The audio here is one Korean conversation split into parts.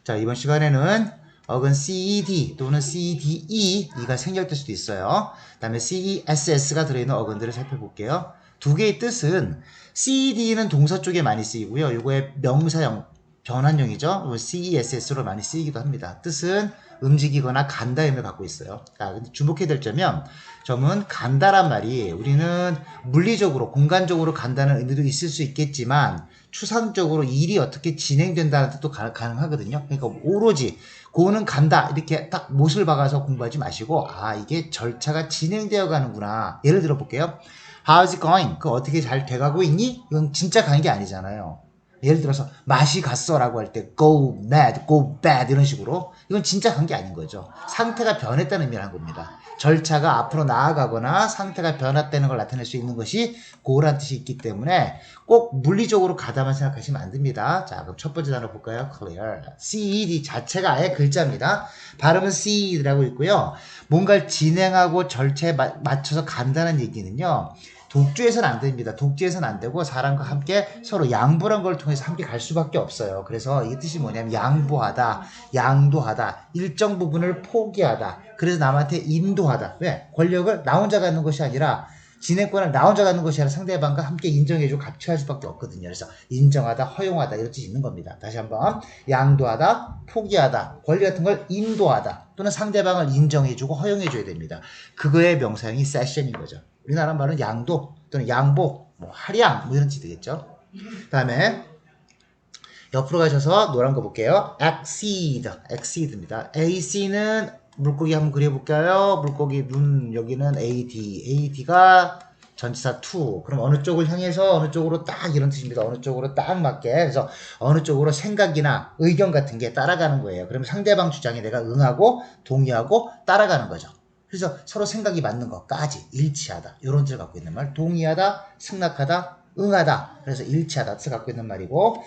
자, 이번 시간에는 어근 CED 또는 CDE가 생략될 수도 있어요. 그 다음에 CESS가 들어있는 어근들을 살펴볼게요. 두 개의 뜻은 CED는 동사 쪽에 많이 쓰이고요. 이거의 명사형, 변환형이죠. CESS로 많이 쓰이기도 합니다. 뜻은 움직이거나 간다 의미를 갖고 있어요. 자, 근데 주목해야 될 점은 간다란 말이 우리는 물리적으로, 공간적으로 간다는 의미도 있을 수 있겠지만 추상적으로 일이 어떻게 진행된다는 뜻도 가능하거든요. 그러니까 오로지 고는 간다 이렇게 딱 못을 박아서 공부하지 마시고 이게 절차가 진행되어 가는구나. 예를 들어 볼게요. How's it going? 그 어떻게 잘 돼가고 있니? 이건 진짜 가는 게 아니잖아요. 예를 들어서 맛이 갔어 라고 할 때 go mad, go bad 이런 식으로 이건 진짜 간 게 아닌 거죠. 상태가 변했다는 의미를 한 겁니다. 절차가 앞으로 나아가거나 상태가 변화되는 걸 나타낼 수 있는 것이 go란 뜻이 있기 때문에 꼭 물리적으로 가다만 생각하시면 안 됩니다. 자, 그럼 첫 번째 단어 볼까요? clear. CED 자체가 아예 글자입니다. 발음은 CED라고 있고요. 뭔가를 진행하고 절차에 맞춰서 간다는 얘기는요. 독주해서는 안 됩니다. 독주해서는 안 되고 사람과 함께 서로 양보란 걸 통해서 함께 갈 수밖에 없어요. 그래서 이 뜻이 뭐냐면 양보하다, 양도하다, 일정 부분을 포기하다. 그래서 남한테 인도하다. 왜? 권력을 나 혼자 갖는 것이 아니라 진행권을 나 혼자 갖는 것이 아니라 상대방과 함께 인정해주고 같이 할 수밖에 없거든요. 그래서 인정하다, 허용하다 이런 뜻이 있는 겁니다. 다시 한번 양도하다, 포기하다, 권리 같은 걸 인도하다 또는 상대방을 인정해주고 허용해줘야 됩니다. 그거의 명사형이 세션인 거죠. 우리나라 말은 양도 또는 양보, 할양 이런 뜻이 되겠죠. 그 다음에 옆으로 가셔서 노란 거 볼게요. exceed입니다. AC는 물고기 한번 그려볼까요? 물고기 눈 여기는 AD가 전치사 to. 그럼 어느 쪽을 향해서 어느 쪽으로 딱 이런 뜻입니다. 어느 쪽으로 딱 맞게. 그래서 어느 쪽으로 생각이나 의견 같은 게 따라가는 거예요. 그러면 상대방 주장에 내가 응하고 동의하고 따라가는 거죠. 그래서 서로 생각이 맞는 것까지 일치하다. 이런 뜻을 갖고 있는 말. 동의하다, 승낙하다, 응하다. 그래서 일치하다 뜻을 갖고 있는 말이고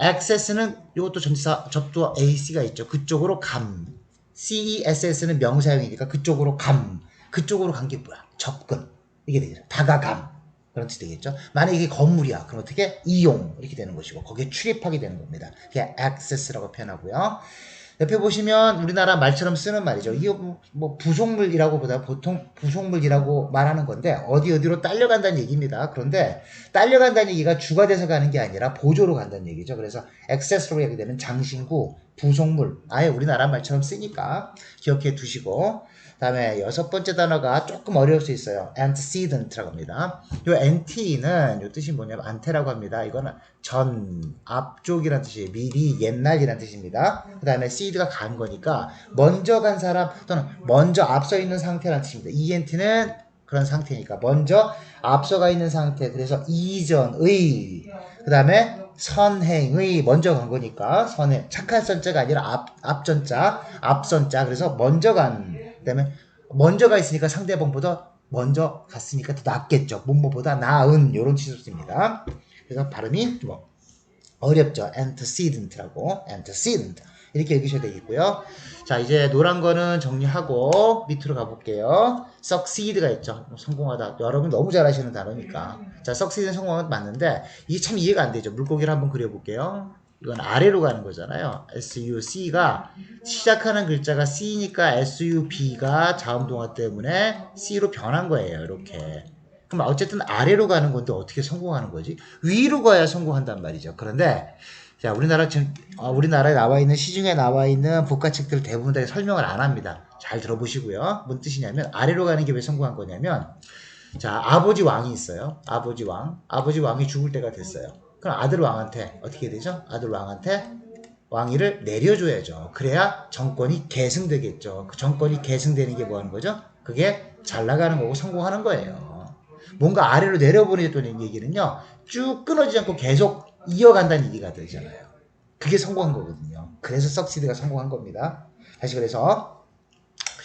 access는 이것도 전치사 접두어 AC가 있죠. 그쪽으로 감. CESS는 명사형이니까 그쪽으로 감. 그쪽으로 간 게 뭐야? 접근. 이게 되겠죠. 다가감. 그런 뜻이 되겠죠. 만약에 이게 건물이야. 그럼 어떻게? 이용. 이렇게 되는 것이고 거기에 출입하게 되는 겁니다. 그게 access라고 표현하고요. 옆에 보시면 우리나라 말처럼 쓰는 말이죠. 이거 뭐 부속물이라고 보다 보통 부속물이라고 말하는 건데 어디로 딸려간다는 얘기입니다. 그런데 딸려간다는 얘기가 주가 돼서 가는 게 아니라 보조로 간다는 얘기죠. 그래서 액세서리 하게 되면 장신구, 부속물 아예 우리나라 말처럼 쓰니까 기억해 두시고 다음에 여섯 번째 단어가 조금 어려울 수 있어요. antecedent라고 합니다. 이 ante는 이 뜻이 뭐냐면 안테라고 합니다. 이거는 전, 앞쪽이란 뜻이에요. 미리, 옛날이란 뜻입니다. 그 다음에 seed가 간 거니까 먼저 간 사람 또는 먼저 앞서 있는 상태란 뜻입니다. ent는 그런 상태니까 먼저 앞서가 있는 상태. 그래서 이전의 그 다음에 선행의 먼저 간 거니까 선행 착한 선자가 아니라 앞전자 앞선자 그래서 먼저 간 그다음에 먼저 가 있으니까 상대방보다 먼저 갔으니까 더 낫겠죠. 뭐뭐보다 나은 이런 취습입니다. 그래서 발음이 좀 어렵죠. antecedent라고 antecedent 이렇게 읽으셔야 되겠고요. 자 이제 노란 거는 정리하고 밑으로 가볼게요. succeed가 있죠. 성공하다. 여러분 너무 잘 아시는 단어니까. 자 succeed는 성공하다 맞는데 이게 참 이해가 안 되죠. 물고기를 한번 그려볼게요. 이건 아래로 가는 거잖아요. SUC가 시작하는 글자가 C니까 SUB가 자음동화 때문에 C로 변한 거예요. 이렇게. 그럼 어쨌든 아래로 가는 건데 어떻게 성공하는 거지? 위로 가야 성공한단 말이죠. 그런데 자 우리나라에 나와 있는 시중에 나와 있는 복가책들 대부분 다 설명을 안 합니다. 잘 들어보시고요. 뭔 뜻이냐면 아래로 가는 게 왜 성공한 거냐면 자 아버지 왕이 있어요. 아버지 왕이 죽을 때가 됐어요. 그럼 아들 왕한테 어떻게 되죠? 아들 왕한테 왕위를 내려줘야죠. 그래야 정권이 계승되겠죠. 그 정권이 계승되는 게 뭐 하는 거죠? 그게 잘 나가는 거고 성공하는 거예요. 뭔가 아래로 내려보내줬다는 얘기는요. 쭉 끊어지지 않고 계속 이어간다는 얘기가 되잖아요. 그게 성공한 거거든요. 그래서 석시드가 성공한 겁니다. 다시 그래서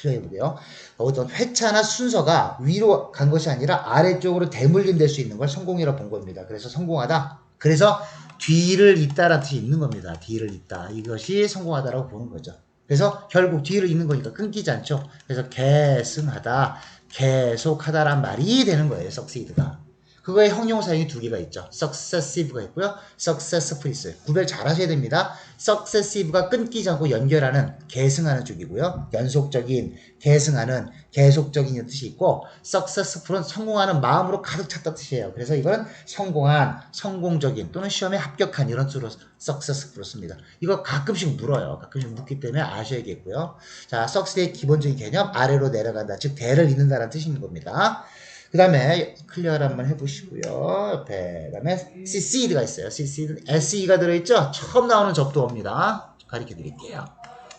해보게요. 어떤 회차나 순서가 위로 간 것이 아니라 아래쪽으로 대물림될 수 있는 걸 성공이라고 본 겁니다. 그래서 성공하다. 그래서 뒤를 잇다라는 뜻이 있는 겁니다. 뒤를 잇다. 이것이 성공하다라고 보는 거죠. 그래서 결국 뒤를 잇는 거니까 끊기지 않죠. 그래서 계승하다, 계속하다란 말이 되는 거예요. succeed가. 그거의 형용사형이 두 개가 있죠. successive가 있고요. successful 있어요. 구별 잘 하셔야 됩니다. successive가 끊기지 않고 연결하는, 계승하는 쪽이고요. 연속적인, 계승하는, 계속적인 뜻이 있고, successful은 성공하는 마음으로 가득 찼다 뜻이에요. 그래서 이거는 성공한, 성공적인 또는 시험에 합격한 이런 뜻으로 successful로 씁니다. 이거 가끔씩 물어요. 가끔씩 묻기 때문에 아셔야겠고요. 자, succeed의 기본적인 개념, 아래로 내려간다. 즉 대를 잇는다라는 뜻이 있는 겁니다. 그 다음에 클리어를 한번 해보시고요. 옆에 그 다음에 succeed가 있어요. succeed는 se가 들어있죠. 처음 나오는 접두어입니다. 가르쳐 드릴게요.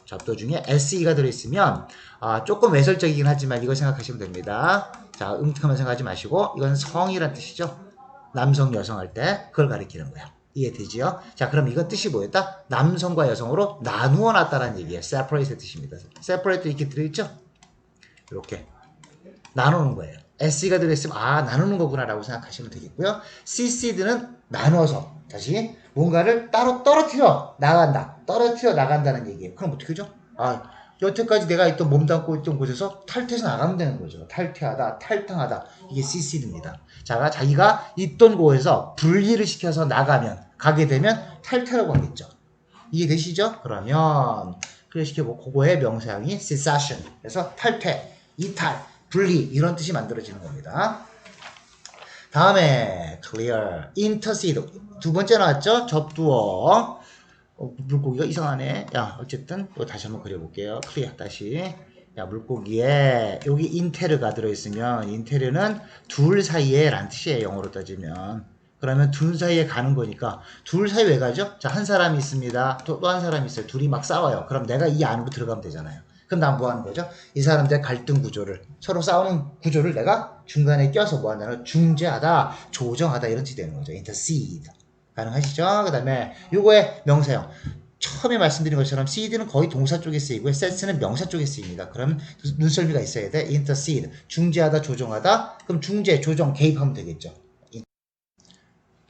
접두어 중에 se가 들어있으면 조금 외설적이긴 하지만 이거 생각하시면 됩니다. 자, 음특하면 생각하지 마시고 이건 성이란 뜻이죠. 남성 여성 할 때 그걸 가리키는 거야. 이해되지요? 자, 그럼 이건 뜻이 뭐였다? 남성과 여성으로 나누어 놨다라는 얘기예요. separate의 뜻입니다. separate 이렇게 들어있죠? 이렇게 나누는 거예요. SE가 들어있으면 나누는 거구나 라고 생각하시면 되겠고요. CCD는 나눠서 다시 뭔가를 따로 떨어뜨려 나간다. 떨어뜨려 나간다는 얘기예요. 그럼 어떻게 하죠? 여태까지 내가 있던 몸담고 있던 곳에서 탈퇴해서 나가면 되는 거죠. 탈퇴하다, 탈당하다. 이게 CCD입니다. 자, 자기가 있던 곳에서 분리를 시켜서 가게 되면 탈퇴라고 하겠죠. 이해되시죠? 그러면 클리어시켜보고 그거의 명사형이 cessation. 그래서 탈퇴, 이탈, 분리 이런 뜻이 만들어지는 겁니다. 다음에 clear, intercede 두 번째 나왔죠? 접두어. 물고기가 이상하네. 야, 어쨌든 이거 다시 한번 그려볼게요. clear 다시. 야, 물고기에 여기 인테르가 들어있으면 인테르는 둘 사이에 란 뜻이에요. 영어로 따지면. 그러면 둘 사이에 가는 거니까 둘 사이 왜 가죠? 자, 한 사람이 있습니다. 또 한 사람이 있어요. 둘이 막 싸워요. 그럼 내가 이 안으로 들어가면 되잖아요. 그럼 난 뭐 하는 거죠? 이 사람들의 갈등 구조를, 서로 싸우는 구조를 내가 중간에 껴서 뭐 한다는 중재하다, 조정하다 이런 뜻이 되는 거죠. intercede. 가능하시죠? 그 다음에 요거의 명사형. 처음에 말씀드린 것처럼 seed는 거의 동사 쪽에 쓰이고요. set는 명사 쪽에 쓰입니다. 그럼 눈썰미가 있어야 돼. intercede. 중재하다, 조정하다. 그럼 중재, 조정, 개입하면 되겠죠.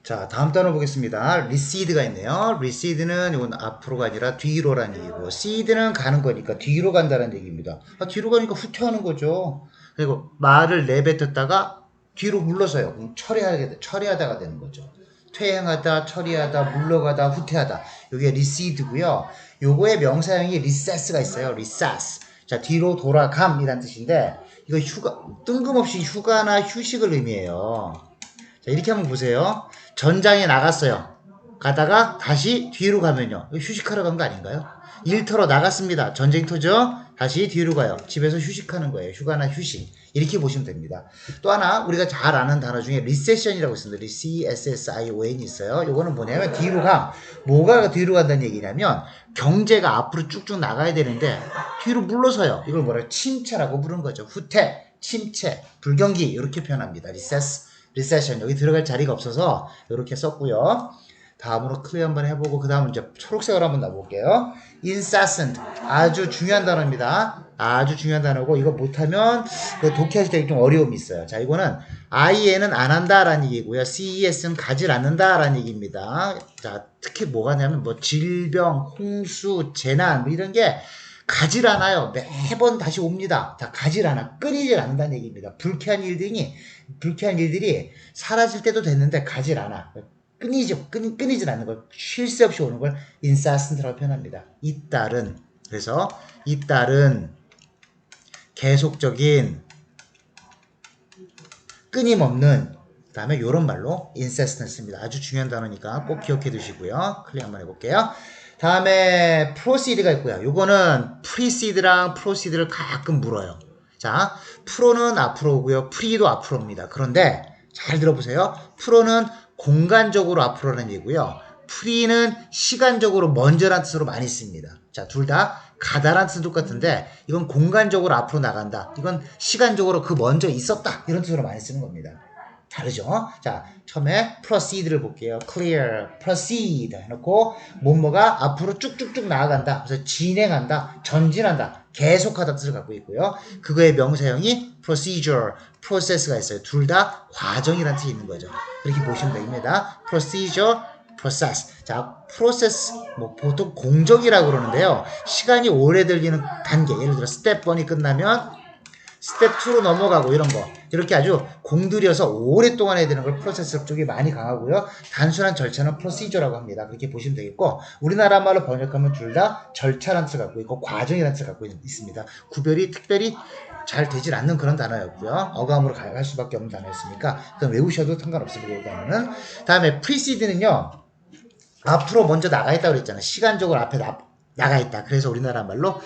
자, 다음 단어 보겠습니다. recede가 있네요. recede는 이건 앞으로가 아니라 뒤로라는 얘기고, seed는 가는 거니까 뒤로 간다는 얘기입니다. 뒤로 가니까 후퇴하는 거죠. 그리고 말을 내뱉었다가 뒤로 물러서요. 처리하다가 되는 거죠. 퇴행하다, 처리하다, 물러가다, 후퇴하다. 이게 recede고요. 요거의 명사형이 recess가 있어요. recess. 자, 뒤로 돌아감이란 뜻인데, 이거 뜬금없이 휴가나 휴식을 의미해요. 자, 이렇게 한번 보세요. 전장에 나갔어요. 가다가 다시 뒤로 가면요. 휴식하러 간 거 아닌가요? 일터로 나갔습니다. 전쟁터죠? 다시 뒤로 가요. 집에서 휴식하는 거예요. 휴가나 휴식. 이렇게 보시면 됩니다. 또 하나 우리가 잘 아는 단어 중에 recession이라고 있습니다. recession이 있어요. 요거는 뭐냐면 뒤로 감. 뭐가 뒤로 간다는 얘기냐면 경제가 앞으로 쭉쭉 나가야 되는데 뒤로 물러서요. 이걸 뭐라 침체라고 부르는 거죠. 후퇴, 침체, 불경기 이렇게 표현합니다. recession 여기 들어갈 자리가 없어서 이렇게 썼고요. 다음으로 클리어 한번 해보고 그 다음은 이제 초록색으로 한번 놔볼게요. incessant 아주 중요한 단어입니다. 아주 중요한 단어고 이거 못하면 독해하실 때 좀 어려움이 있어요. 자, 이거는 IN은 안 한다라는 얘기고요. CES는 가지 않는다라는 얘기입니다. 자, 특히 뭐가 냐면 뭐 질병, 홍수, 재난 뭐 이런 게 가질 않아요. 매번 다시 옵니다. 자, 가질 않아. 끊이질 않는다는 얘기입니다. 불쾌한 일들이 사라질 때도 됐는데 가질 않아. 끊이질 않는 걸, 쉴 새 없이 오는 걸 incessant라고 표현합니다. 잇따른. 그래서 잇따른 계속적인 끊임없는 그 다음에 이런 말로 incessant 씁니다. 아주 중요한 단어니까 꼭 기억해 두시고요. 클릭 한번 해볼게요. 다음에 proceed가 있고요. 요거는 precede랑 proceed를 가끔 물어요. 자, pro는 앞으로고요. pre도 앞으로입니다. 그런데 잘 들어보세요. pro는 공간적으로 앞으로라는 얘기고요. pre는 시간적으로 먼저란 뜻으로 많이 씁니다. 자, 둘 다 가다란 뜻은 똑같은데 이건 공간적으로 앞으로 나간다. 이건 시간적으로 그 먼저 있었다. 이런 뜻으로 많이 쓰는 겁니다. 다르죠? 자, 처음에 proceed를 볼게요. clear, proceed 해놓고 뭐뭐가 앞으로 쭉쭉쭉 나아간다. 그래서 진행한다, 전진한다, 계속하다 뜻을 갖고 있고요. 그거의 명사형이 procedure, process가 있어요. 둘 다 과정이라는 뜻이 있는 거죠. 그렇게 보시면 됩니다. procedure, process. 자, process, 뭐 보통 공정이라고 그러는데요. 시간이 오래 걸리는 단계, 예를 들어 스텝 1이 끝나면 스텝 2로 넘어가고 이런 거 이렇게 아주 공들여서 오랫동안 해야 되는 걸 프로세서 쪽이 많이 강하고요. 단순한 절차는 프로시저라고 합니다. 그렇게 보시면 되겠고 우리나라 말로 번역하면 둘 다 절차라는 뜻을 갖고 있고 과정이라는 뜻을 갖고 있습니다. 구별이 특별히 잘 되질 않는 그런 단어였고요. 어감으로 갈 수밖에 없는 단어였으니까 그건 외우셔도 상관없습니다. 이 단어는. 다음에 precede는요. 앞으로 먼저 나가 있다고 그랬잖아요. 시간적으로 앞에 나가 있다. 그래서 우리나라 말로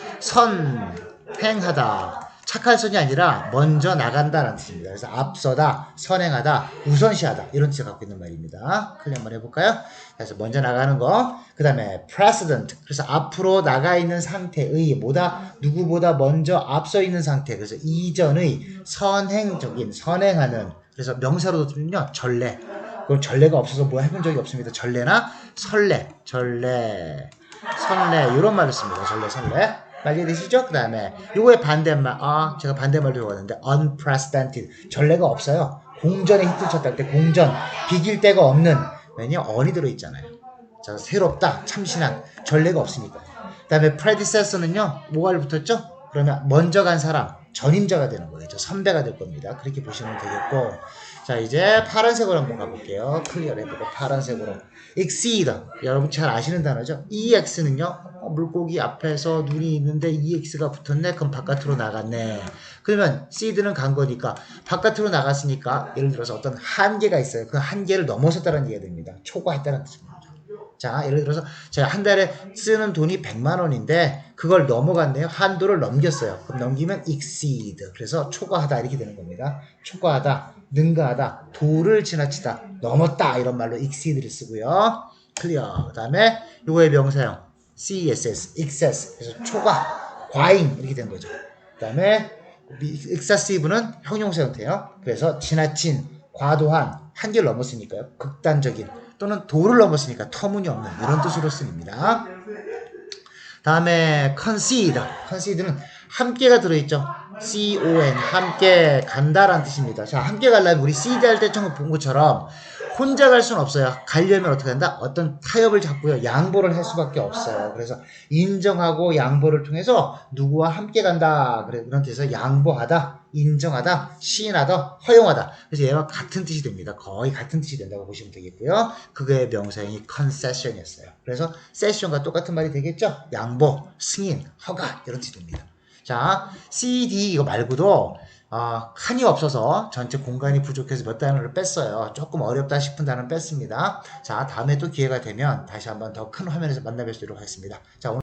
선행하다. 착할 선이 아니라 먼저 나간다라는 뜻입니다. 그래서 앞서다, 선행하다, 우선시하다 이런 뜻을 갖고 있는 말입니다. 클리어 한번 해볼까요? 그래서 먼저 나가는 거. 그 다음에 precedent. 그래서 앞으로 나가 있는 상태의 뭐다 누구보다 먼저 앞서 있는 상태. 그래서 이전의 선행적인 선행하는. 그래서 명사로 들면요 전례. 그럼 전례가 없어서 뭐 해본 적이 없습니다. 전례나 설례, 전례, 선례 이런 말을 씁니다. 전례, 설례. 빨리 되시죠? 그 다음에 요거의 반대말 제가 반대말도 외웠는데 unprecedented 전례가 없어요. 공전에 히트 쳤다 할 때 공전 비길 데가 없는 왜냐 on이 들어있잖아요. 자 새롭다 참신한 전례가 없으니까요. 그 다음에 predecessor는요 뭐가 붙었죠? 그러면 먼저 간 사람 전임자가 되는 거겠죠. 선배가 될 겁니다. 그렇게 보시면 되겠고 자 이제 파란색으로 한번 가볼게요. 클리어를 해보고 파란색으로 exceed 여러분 잘 아시는 단어죠. ex는요 물고기 앞에서 눈이 있는데 ex가 붙었네. 그럼 바깥으로 나갔네. 그러면 seed는 간 거니까 바깥으로 나갔으니까 예를 들어서 어떤 한계가 있어요. 그 한계를 넘어섰다는 얘기가 됩니다. 초과했다는 뜻입니다. 자 예를 들어서 제가 한 달에 쓰는 돈이 100만 원인데 그걸 넘어갔네요. 한도를 넘겼어요. 그럼 넘기면 exceed 그래서 초과하다 이렇게 되는 겁니다. 초과하다 능가하다 도를 지나치다 넘었다 이런 말로 exceed를 쓰고요. 클리어. 그 다음에 요거의 명사형 CESS excess 그래서 초과 과잉 이렇게 되는 거죠. 그 다음에 excessive는 형용사 형태예요. 그래서 지나친 과도한 한계를 넘었으니까요. 극단적인 또는 도를 넘었으니까 터무니없는 이런 뜻으로 씁니다. 다음에 concede는 함께가 들어있죠. C-O-N 함께 간다라는 뜻입니다. 자 함께 가려면 우리 CD 할 때 처음 본 것처럼 혼자 갈 수는 없어요. 가려면 어떻게 한다? 어떤 타협을 잡고요. 양보를 할 수밖에 없어요. 그래서 인정하고 양보를 통해서 누구와 함께 간다. 그런 뜻에서 양보하다, 인정하다, 시인하다, 허용하다. 그래서 얘와 같은 뜻이 됩니다. 거의 같은 뜻이 된다고 보시면 되겠고요. 그거의 명사형이 concession이었어요. 그래서 세션과 똑같은 말이 되겠죠? 양보, 승인, 허가 이런 뜻이 됩니다. 자, CD 이거 말고도 칸이 없어서 전체 공간이 부족해서 몇 단어를 뺐어요. 조금 어렵다 싶은 단어는 뺐습니다. 자, 다음에 또 기회가 되면 다시 한번 더 큰 화면에서 만나뵙도록 하겠습니다. 자, 오늘